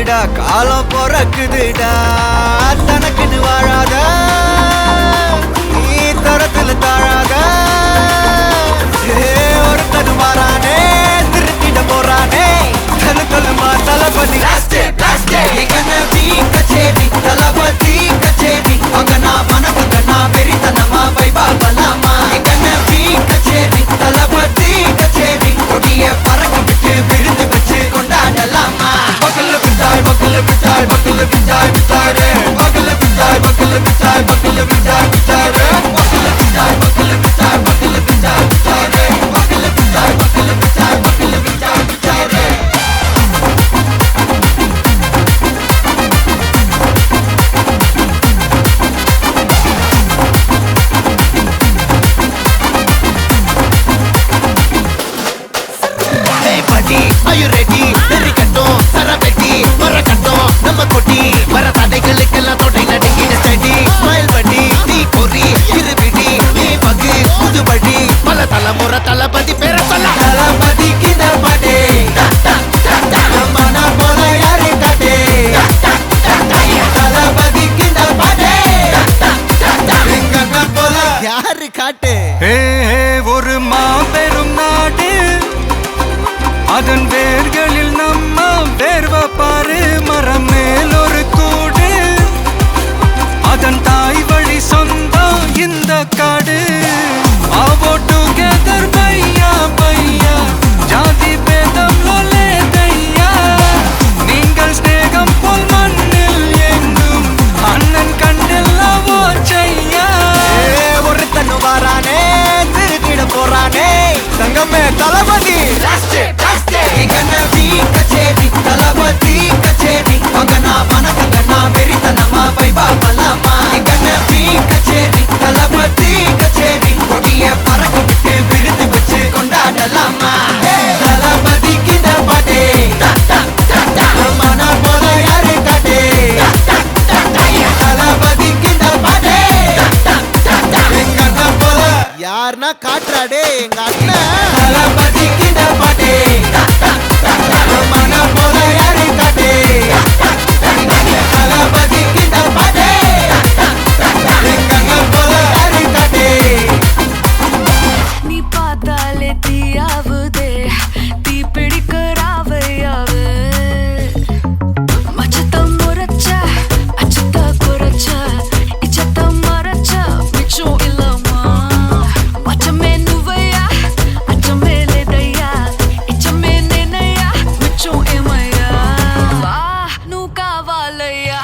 பிறக்குதுடா காலம் பிறக்குதுடா தனக்குன்னு வாழாத நீ தரத்துல தாழாத ஒருத்தன் மாறானே திருத்திட போறானே தலுக்கலுமா தளபதி கச்சேரி தளபதி கச்சேரி அங்கனா மனவங்கனா வெறித்தனமா வைபா பலாமா கச்சேரி தளபதி கச்சேரி கொடிய பறக்க விட்டு விருந்து வச்சு கொண்டாடலாமா பக்கல்ல விட்டாய் பக்கல்ல விட்டாய் பக்கல்ல விட்டாய் விட்டாரே பக்கல்ல விட்டாய் பக்கல்ல விட்டாய் பக்கல்ல விட்டாய் விட்டாரே பக்கல்ல விட்டாய் பக்கல்ல விட்டாய் பக்கல்ல விட்டாய் விட்டாரே பக்கல்ல விட்டாய் பக்கல்ல விட்டாய் பக்கல்ல விட்டாய் விட்டாரே Are you ready? Derikattom, Sarabeti, Marakattom, Namma Koti, Varathadegalukella thodai nadingida steady, smile buddy, nee kori, iruvidi, nee pagi, pudu buddy, pala thalamura thalapati pera solla, thalapati kinda pade, mana pola yare kate, thalapati kinda pade, engana pola yaru kate. Hey hey, oru maaperum naadu அதன் வேர்களில் நம்ம வேர்வ பாரு மரம் மேல் ஒரு கூடு அதன் தாய் வழி சொந்தம் இந்த காடு ஆவோ டுகெதர் பையா பையா ஜாதி பேதம் லோலே தையா நீங்கள் ஸ்நேகம் போல் மண்ணில் எங்கும் அண்ணன் கண்டெல்லவோ செய்யா ஒரு தன்னு வாரானே திருத்திட போறானே தங்கமே தளபதி கச்சேரி தளபதி கச்சேரி அங்கனா மனகங்கனா வெறித்தனமா வைபா பலாமா கச்சேரி தளபதி கச்சேரி கொடிய பறக்க விட்டு விருந்து வச்சு கொண்டாடலாமா தளபதி கிட்ட பாட்டே மன போல யாரு காட்டே தளபதி கிட்ட பாட்டே எங்க அண்ணன் போல யாருன்னா காட்டுறாடே எங்க அண்ணன் தளபதி கிட்ட பாட்டே மன போல யாரு காட்டே தளபதி கிட்ட பாட்டே எங்க அண்ணன் போல யாரு காட்டே நீ பார்த்தாலே தீயாவுதே தீ பிடிக்கிறாவையாவு மச்சத்தம் முறைச்ச அச்சத்த குறைச்ச இச்சத்தம் மறைச்ச மிச்சம் இல்லம்மா மச்சமே நுவையா அச்சமே லேதையா இச்சமே நேனையா மிச்சம் ஏமையா வா நூ காவாலையா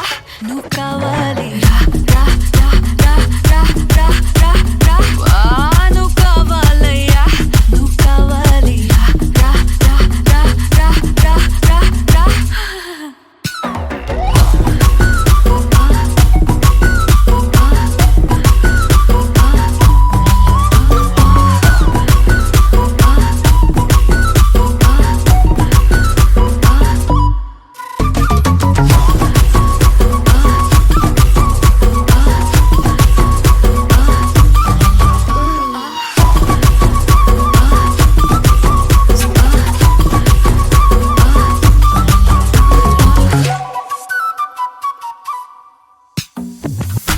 நூ காவாலியா ரா ரா ரா ரா ரா ரா ரா வா நூ காவாலையா நூ காவாலியா ரா ரா ரா ரா ரா ரா ரா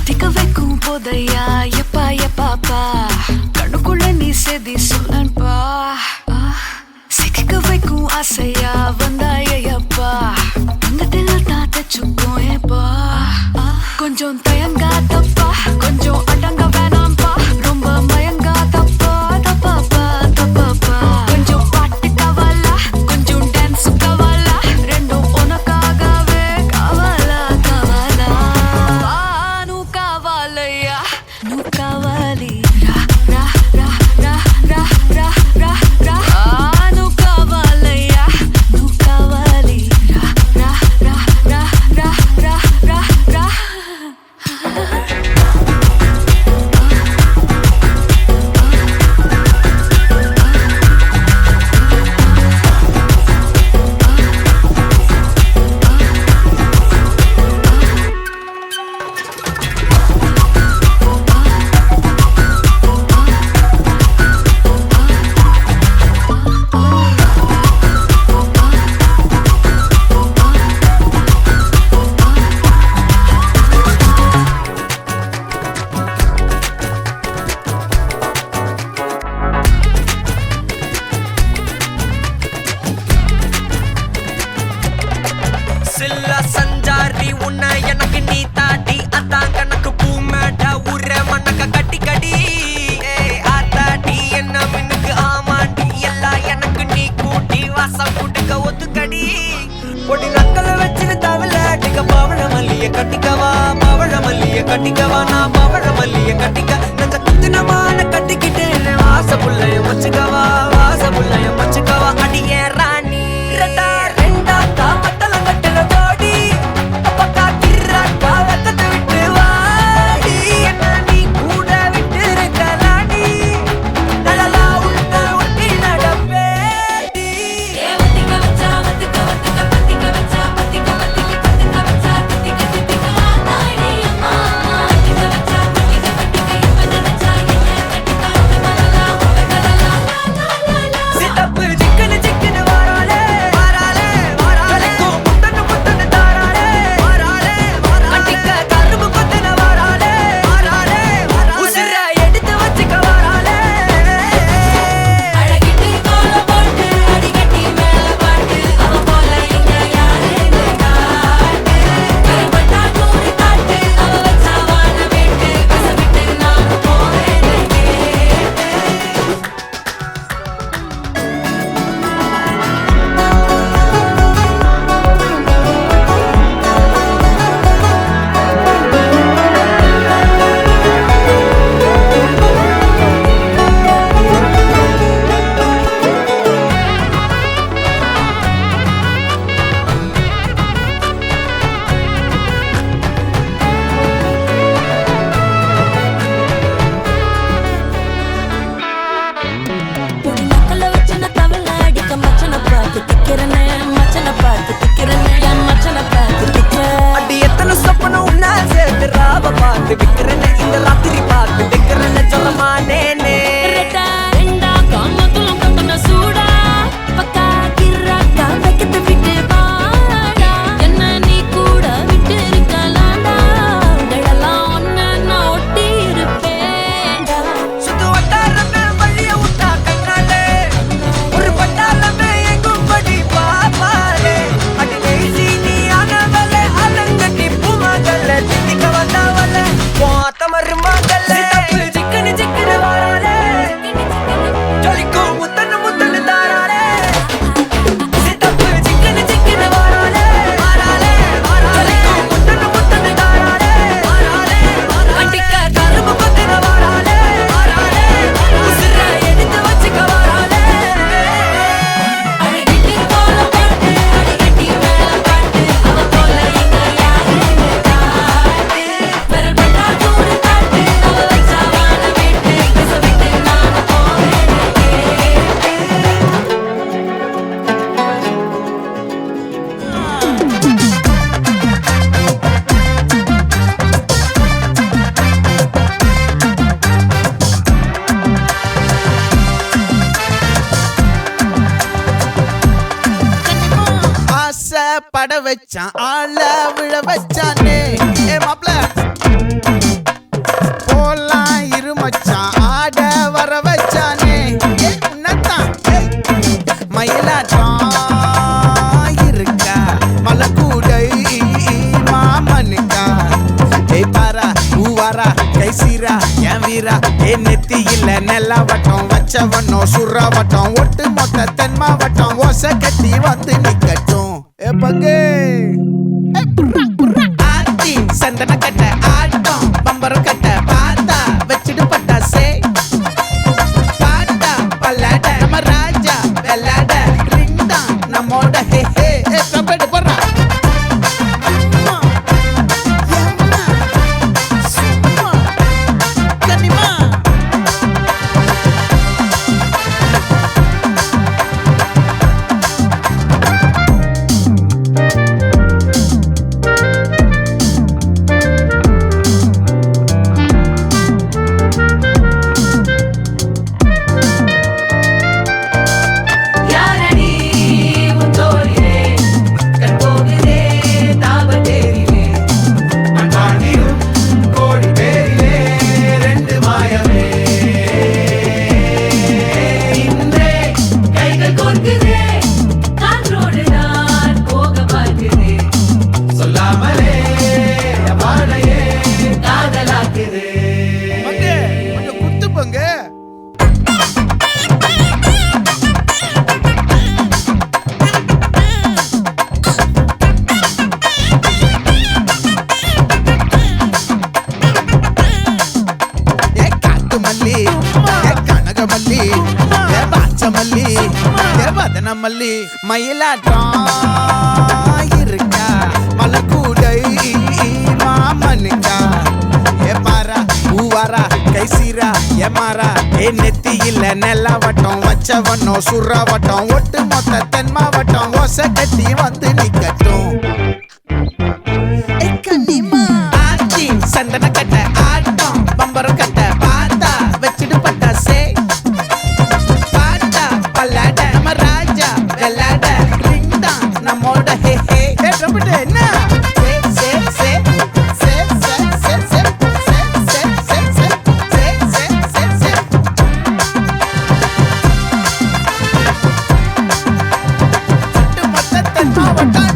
திக்க வைக்கும் போதையா எப்பா எப்பாப்பா கண்ணுக்குள்ள நீ செதி சொல்லன்பா சிக்க வைக்கும் ஆசையா வந்தாயப்பா தங்கத்தில் தான் தச்சுக்கும் ஏப்பா கொஞ்சம் தயங்காதப்பா கொஞ்சம் அடங்க வேணாம்பா ரொம்ப மயங்காதப்பா தப்பாப்பா தப்பாப்பா கொஞ்சம் பாட்டு கவலா கொஞ்சம் டான்ஸ் கவலா ரெண்டும் உனக்காகவே கவலா கவலா நூ காவாலையா நூ காவாலி ரா ரா ரா ரா ரா ரா ரா ரா நூ காவாலையா நூ காவாலி ரா ரா ரா ரா ரா ரா ரா ரா சில்ல சஞ்சாரி உன்னை எனக்கு நீ தாட்டி அதான் கணக்கு பூமேட்ட ஊர மண்ணக்க கட்டி கடி ஆத்தாட்டி என்ன மின்னுக்கு ஆமாண்டி எல்லாம் எனக்கு நீ கூட்டி வாசம் கூட்டுக்க ஒத்துக்கடி பொடி நக்கல வச்சுட்டு தவள அடிக்க பவழ மல்லிய கட்டிக்கவா பவழ மல்லிய கட்டிக்கவா நான் பவழ மல்லிய கட்டிக்க நஞ்ச குத்தினமான கட்டிக்கிட்டு வாச புள்ளைய வச்சுக்கவா வாச புள்ளைய வச்சுக்கவா அடியே ராணி ரெண்டா ரெண்டா காமத்தல கட்டுல ஜோடி அப்பக்கா கிர்ராக்கா வெக்கத்தை விட்டு வாடி என்ன நீ கூட விட்டு இருக்கலாடி நலலா உள்ள ஒட்டி நடப்பேடி வத்திக்க வச்சா வத்திக்க வத்திக்க பத்திக்க வச்சா பத்திக்க வத்திக்க பத்திக்க வச்சா தித்திக்க தித்திக்க ஆத்தாடி அம்மா வத்திக்க வச்சா பத்திக்க பத்திக்க இப்ப நினைச்சா என்ன கட்டிக்கா மலலா உலகலலா சித்தப்பு சிக்கன சிக்கன வாராலே வாராலே வாராலே முத்தன முத்தன தாராலே வாராலே வாராலே கட்டிக்க கரும்பு கொத்தன வாராலே வாராலே வாராலே உசிர எடுத்து வச்சுக்க வாராலே அழகிட்டு கோல போட்டு அடிகட்டி மேல பாட்டு அவ போல இங்க யாருன்னு காட்டு கருப்பட்டா நூறு காட்டு அவ வச்சா வாழ வேட்டு கசவிட்டு நான் போவேன்னு கேட்டு பொடி நக்கல வச்சுன தவள அடிக்க மச்சன பார்த்து திக்கிறனே மச்சன பார்த்து திக்கிறனே என் மச்சன பார்த்து திக்கிற அடி எத்தனை சொப்பனம் உன்னா சேர்த்து ராவ பார்த்து விக்கிறேன்னு இந்த ராத்திரி பார்த்து விக்கிறேன்னு சொல்ல மாட்டேனே ரெட்டா ரெண்டா காமத்துலம் கட்டுன சூடா பக்கா கிர்ராக்கா வைக்கத்தை விட்டு வாடா என்ன நீ கூட விட்டு இருக்கலாம்டா உடலெல்லாம் ஒன்ன நான் ஒட்டி இருப்பேன்டா சுத்து வட்டாரமே வழிய விட்டா கண்ணாலே ஒரு பட்டாளமே எங்கும் படி பாப்பாலே அடி பேசி நீ ஆனவளே அலங்கட்டி பூமகள தித்திக்க வந்தவளே போத்த மருமகளே சித்தப்பு சிக்கன சிக்கன வாராலே ஜொலிக்கும் முத்தன முத்தன தாராலே சித்தப்பு சிக்கன சிக்கன வாராலே வாராலே வாராலே ஜொலிக்கும் முத்தன முத்தன தாராலே வாராலே வாராலே கட்டிக்க கரும்பு கொத்தன வாராலே வாராலே உசிர எடுத்து வச்சுக்க வாராலே அழகிட்டு கோல போட்டு அடிகட்டி மேல பாட்டு அவ போல இங்க யாருன்னு காட்டு விரல் பட்டா நூறு காட்டு அவ வச்சா வாழ வேட்டு கசவிட்டு நான் போவேன்னு கேட்டு ஆசை பட வச்சான் ஆள விழ வச்சானே ஏ மாப்ள போலாம் இரு மச்சான் ஆட வர வச்சானே ஏ உன்னதான் மயிலாட்டம் இருக்கா மலக்கூடை மாமனுக்கா ஏய் பாரா பூவாரா கைசீரா என் வீரா ஏ நெத்தி இல்ல நெல்லாவட்டம் வச்சவனும் சுறாவட்டம் ஒட்டு மொத்த தென் மாவட்டம் ஓசை கட்டி வந்து நிக்கட்டும் ஏ பங்கே ஆத்தி சந்தன கட்ட ஆட்டம் பம்பரம் கட்ட பார்த்தா வச்சிடு பட்டாசே பாட்டா பல்லாட நம்ம ராஜா வெள்ளாட ரிங் தான் நம்மோட ஹே ஹே ஏ கபடி போடுறா அம்மா, எம்மா, சும்மா, கனிமா. யாரடி உன் தோழியே கட்ட மயிலாட்டம் இருக்கா மலக்கூடை மாமனுக்கா ஏ பாரா பூவாரா கைசீரா ஏ மாறா ஏ நெத்தியில நெல்லவட்டம் வச்சவனோ சுறவட்டம் ஒட்டு மொத்த தென் மாவட்டம் ஒச கட்டி வந்து நிக்கட்டும் ஆச்சி சந்தன கட்ட ஆட்டம் பம்பரம் கட்ட பார்த்தா வச்சுட்டு பட்டாசே பாட்டா பல்லாட நம்ம ராஜா வெள்ளாட ரிங் தான் நம்மோட ஹே ஹே ட்ரம்பட் என்ன சே சே சே சே சே சே சே சே சே சே சே சே சே சே சுட்டு மொத்த தென் மாவட்டம்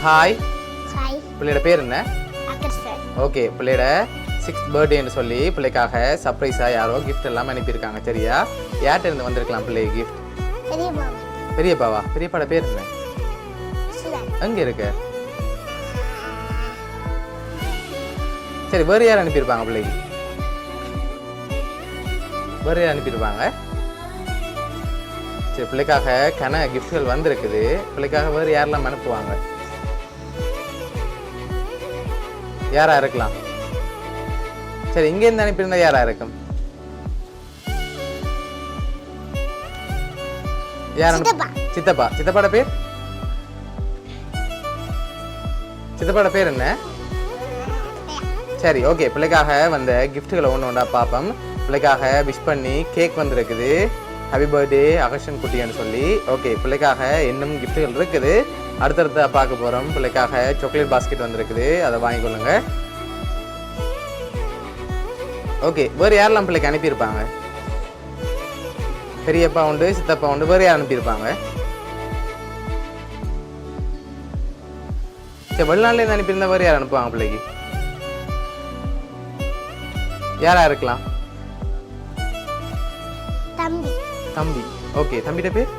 ஹாய், ஹாய் பிள்ளையோட பேர் என்ன? அக்கர் சார் ஓகே, பிள்ளையோட 6th பர்த்டேன்னு சொல்லி பிள்ளைக்காக சர்ப்ரைஸாக யாரோ கிஃப்ட் எல்லாம் அனுப்பியிருக்காங்க. சரியா? யார்கிட்ட இருந்து வந்திருக்கலாம் பிள்ளை கிஃப்ட்? பெரிய மாமா பெரியப்பாவா? பெரியப்பாட பேர் என்ன? சுதன் எங்கே இருக்க? சரி, வேறு யார் அனுப்பியிருப்பாங்க பிள்ளைக்கு? வேறு யார் அனுப்பியிருப்பாங்க? சரி, பிள்ளைக்காக கன கிஃப்ட்கள் வந்திருக்குது. பிள்ளைக்காக வேறு யாரெல்லாம் அனுப்புவாங்க? யாரா இருக்கலாம்? சரி, இங்கேருந்து அனுப்பியிருந்தா யாரா இருக்கும்? யார் சித்தப்பா. சித்தப்பா. சித்தப்பாட பேர்? சித்தப்பாட பேர் என்ன? சரி, ஓகே. பிள்ளைக்காக வந்த கிஃப்ட்டுகளை ஒன்று ஒன்றா பார்ப்போம். பிள்ளைக்காக விஷ் பண்ணி கேக் வந்திருக்குது. ஹாப்பி பர்த்டே அகர்ஷன் குட்டின்னு சொல்லி. ஓகே, பிள்ளைக்காக இன்னும் கிஃப்ட்டுகள் இருக்குது. அடுத்தடுத்த பார்க்க போகிறோம். பிள்ளைக்காக சாக்லேட் பாஸ்கெட் வந்திருக்குது, அதை வாங்கிக்கொள்ளுங்க. ஓகே, வேறு யாரெல்லாம் பிள்ளைக்கு அனுப்பியிருப்பாங்க? பெரியப்பா உண்டு, சித்தப்பா உண்டு, வேறு யார் அனுப்பியிருப்பாங்க? சரி, வெளிநாட்டிலேருந்து அனுப்பியிருந்தா வேறு யார் அனுப்புவாங்க பிள்ளைக்கு? யாரா இருக்கலாம்? தம்பி தம்பி. ஓகே, தம்பிட்ட பேர்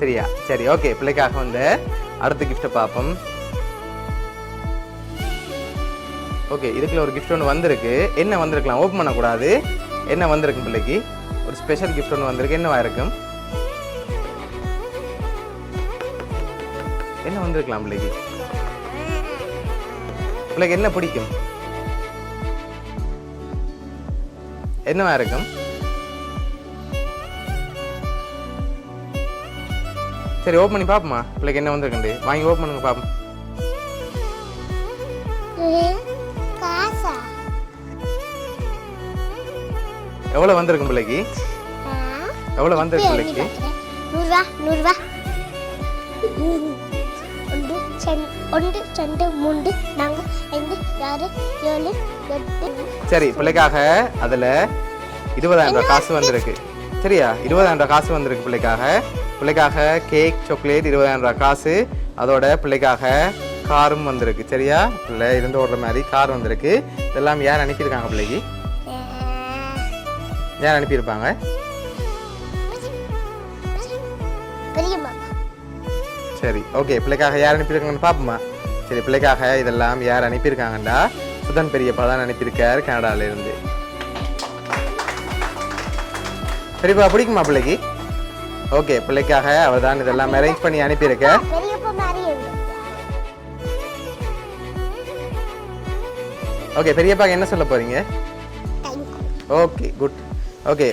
தெரியா? சரி, ஓகே. பிள்ளைக்காக வந்து அடுத்த கிஃப்ட்டை பார்ப்போம். ஓகே, இதுக்குள்ள ஒரு கிஃப்ட் ஒன்று வந்திருக்கு. என்ன வந்திருக்கலாம்? ஓப்பன் பண்ணக்கூடாது. என்ன வந்திருக்கு பிள்ளைக்கு? ஒரு ஸ்பெஷல் கிஃப்ட் ஒன்று வந்திருக்கு. என்னவா இருக்கும்? என்ன வந்திருக்கலாம் பிள்ளைக்கு? பிள்ளைக்கு என்ன பிடிக்கும்? என்னவா இருக்கும்? சரி, ஓப்பன் பண்ணி பார்ப்போமா பிள்ளைக்கு என்ன வந்திருக்கு? வாங்கி ஓப்பன் பண்ணுங்க பார்ப்போம். காசா எவ்வளோ வந்திருக்கும் பிள்ளைக்கு? எவ்வளோ வந்திருக்கு பிள்ளைக்கு? 100 ரூபா. 1 2 3 4 5 6 7 8. சரி, பிள்ளைக்காக அதில் 20,000 ரூபாய் காசு வந்திருக்கு. சரியா? 20,000 ரூபாய் காசு வந்திருக்கு பிள்ளைக்காக. பிள்ளைக்காக கேக், சாக்லேட், 20,000 ரூபாய் காசு. அதோட பிள்ளைக்காக காரும் வந்திருக்கு. சரியா? பிள்ளை இருந்து ஓடுற மாதிரி கார் வந்திருக்கு. இதெல்லாம் யார் அனுப்பியிருக்காங்க பிள்ளைக்கு? யார் அனுப்பியிருப்பாங்க? பெரிய மாமா. சரி, ஓகே. பிள்ளைக்காக யார் அனுப்பியிருக்காங்கன்னு பார்ப்போமா? சரி, பிள்ளைக்காக இதெல்லாம் யார் அனுப்பியிருக்காங்கண்டா சுதன் பெரியப்பா தான் அனுப்பியிருக்கார் கனடால இருந்து. பெரியப்பா பிடிக்குமா பிள்ளைக்கு? ஓகே, பிள்ளைக்காக அவர் தான் இதெல்லாம் அரேஞ்ச் பண்ணி அனுப்பியிருக்க. பெரியப்பா மாதிரி இருக்கு. ஓகே, பெரியப்பாக்கு என்ன சொல்ல போறீங்க? Okay, good. ஓகே,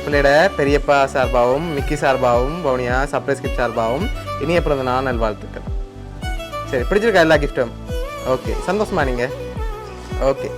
பிள்ளையோட பெரியப்பா சார்பாகவும் மிக்கி சார்பாகவும் பவுனியா சர்ப்ரைஸ் கிஃப்ட் சார்பாகவும் இனிய பிறந்த நாள் நல்வாழ்த்துக்கள். சரி, பிடிச்சிருக்கா எல்லா கிஃப்ட்டும்? ஓகே, சந்தோஷமா நீங்க? ஓகே.